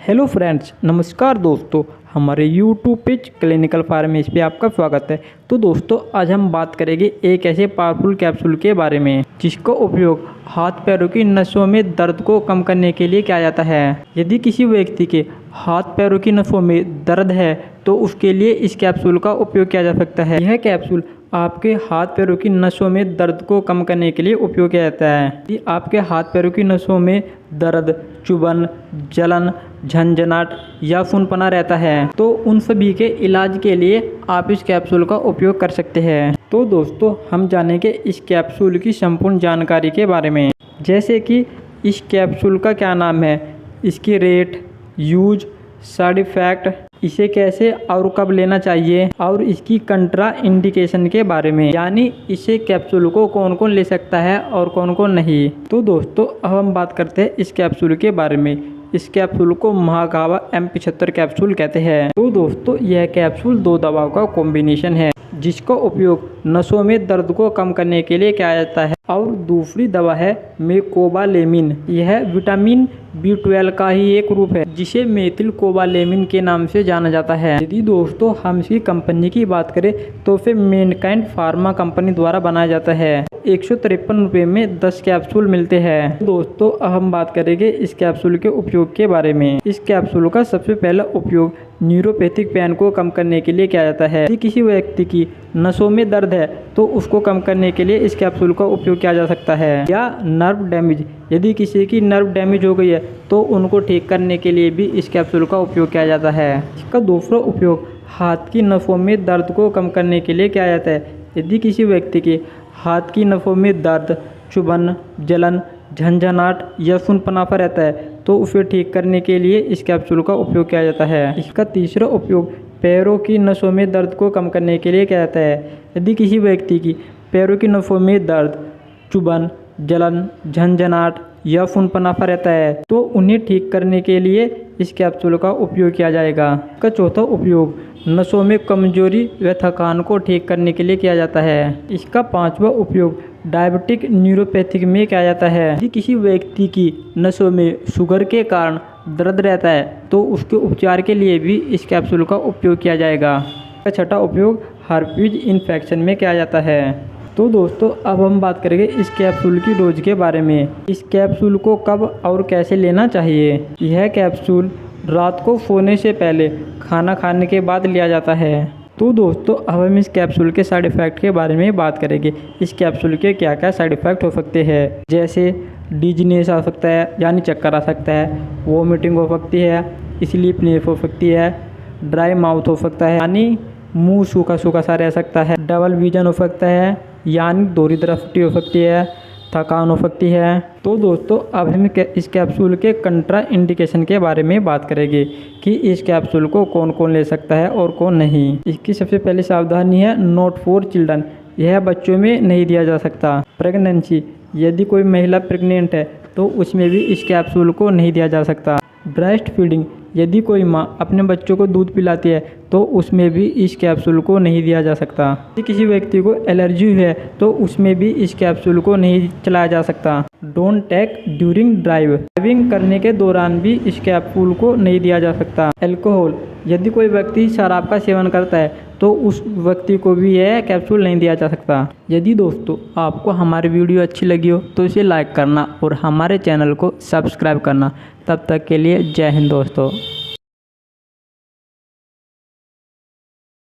Hello friends, नमस्कार दोस्तों। हमारे यूट्यूब पेज क्लिनिकल फार्मेसी पे आपका स्वागत है। तो दोस्तों, आज हम बात करेंगे एक ऐसे पावरफुल कैप्सूल के बारे में जिसका उपयोग हाथ पैरों की नसों में दर्द को कम करने के लिए किया जाता है। यदि किसी व्यक्ति के हाथ पैरों की नसों में दर्द है तो उसके लिए इस कैप्सूल का उपयोग किया जा सकता है। यह कैप्सूल आपके हाथ पैरों की नसों में दर्द को कम करने के लिए उपयोग किया जाता है। यदि आपके हाथ पैरों की नसों में दर्द, चुभन, जलन, झंझनाहट या फुनपना रहता है तो उन सभी के इलाज के लिए आप इस कैप्सूल का उपयोग कर सकते हैं। तो दोस्तों, हम जानेंगे इस कैप्सूल की संपूर्ण जानकारी के बारे में, जैसे कि इस कैप्सूल का क्या नाम है, इसकी रेट, यूज, साइड इफ़ेक्ट, इसे कैसे और कब लेना चाहिए और इसकी कंट्रा इंडिकेशन के बारे में, यानी इसे कैप्सूल को कौन कौन ले सकता है और कौन कौन नहीं। तो दोस्तों, अब हम बात करते हैं इस कैप्सूल के बारे में। इस कैप्सूल को महागावा M75 कैप्सूल कहते हैं। तो दोस्तों, यह कैप्सूल दो दवाओं का कॉम्बिनेशन है जिसका उपयोग नसों में दर्द को कम करने के लिए किया जाता है, और दूसरी दवा है मेकोबालेमिन। यह विटामिन B12 का ही एक रूप है जिसे मेथिल कोबालेमिन के नाम से जाना जाता है। यदि दोस्तों हम इसकी कंपनी की बात करें तो फिर मैनकाइंड फार्मा कंपनी द्वारा बनाया जाता है। 153 रुपये में 10 कैप्सूल मिलते हैं। दोस्तों, अब हम बात करेंगे इस कैप्सूल के उपयोग के बारे में। इस कैप्सूल का सबसे पहला उपयोग न्यूरोपैथिक पेन को कम करने के लिए किया जाता है। यदि किसी व्यक्ति की नसों में दर्द है तो उसको कम करने के लिए इस कैप्सूल का उपयोग किया जा सकता है। या नर्व डैमेज, यदि किसी की नर्व डैमेज हो गई है तो उनको ठीक करने के लिए भी इस कैप्सूल का उपयोग किया जाता है। इसका दूसरा उपयोग हाथ की नसों में दर्द को कम करने के लिए किया जाता है। यदि किसी व्यक्ति के हाथ की नसों में दर्द, चुभन, जलन, झंझनाहट या सुनपनापा रहता है तो उसे ठीक करने के लिए इस कैप्सूल का उपयोग किया जाता है। इसका तीसरा उपयोग पैरों की नसों में दर्द को कम करने के लिए किया जाता है। यदि किसी व्यक्ति की पैरों की नसों में दर्द, चुभन, जलन, झंझनाहट या फुनपनापा रहता है तो उन्हें ठीक करने के लिए इस कैप्सूल का उपयोग किया जाएगा। इसका चौथा उपयोग नसों में कमजोरी व थकान को ठीक करने के लिए किया जाता है। इसका पांचवा उपयोग डायबिटिक न्यूरोपैथिक में किया जाता है। यदि किसी व्यक्ति की नसों में शुगर के कारण दर्द रहता है तो उसके उपचार के लिए भी इस कैप्सूल का उपयोग किया जाएगा। इसका छठा उपयोग हर्पीज इन्फेक्शन में किया जाता है। तो दोस्तों, अब हम बात करेंगे इस कैप्सूल की डोज के बारे में। इस कैप्सूल को कब और कैसे लेना चाहिए। यह कैप्सूल रात को सोने से पहले खाना खाने के बाद लिया जाता है। तो दोस्तों, अब हम इस कैप्सूल के साइड इफ़ेक्ट के बारे में बात करेंगे। इस कैप्सूल के क्या क्या साइड इफ़ेक्ट हो सकते हैं, जैसे डिजीनेस आ सकता है यानी चक्कर आ सकता है, वोमिटिंग हो सकती है, स्लीपनेस हो सकती है, ड्राई माउथ हो सकता है यानी मुंह सूखा सूखा सा रह सकता है, डबल विजन हो सकता है यानी दोहरी दृष्टि हो सकती है, थकान हो सकती है। तो दोस्तों, अब हम इस कैप्सूल के कंट्रा इंडिकेशन के बारे में बात करेंगे कि इस कैप्सूल को कौन कौन ले सकता है और कौन नहीं। इसकी सबसे पहली सावधानी है नॉट फॉर चिल्ड्रन, यह बच्चों में नहीं दिया जा सकता। प्रेगनेंसी, यदि कोई महिला प्रेग्नेंट है तो उसमें भी इस कैप्सूल को नहीं दिया जा सकता। ब्रेस्ट फीडिंग, यदि कोई माँ अपने बच्चों को दूध पिलाती है तो उसमें भी इस कैप्सूल को नहीं दिया जा सकता। यदि किसी व्यक्ति को एलर्जी है तो उसमें भी इस कैप्सूल को नहीं चलाया जा सकता। डोंट टेक ड्यूरिंग ड्राइविंग करने के दौरान भी इस कैप्सूल को नहीं दिया जा सकता। अल्कोहल, यदि कोई व्यक्ति शराब का सेवन करता है तो उस व्यक्ति को भी यह कैप्सूल नहीं दिया जा सकता। यदि दोस्तों आपको हमारी वीडियो अच्छी लगी हो तो इसे लाइक करना और हमारे चैनल को सब्सक्राइब करना। तब तक के लिए जय हिंद दोस्तों।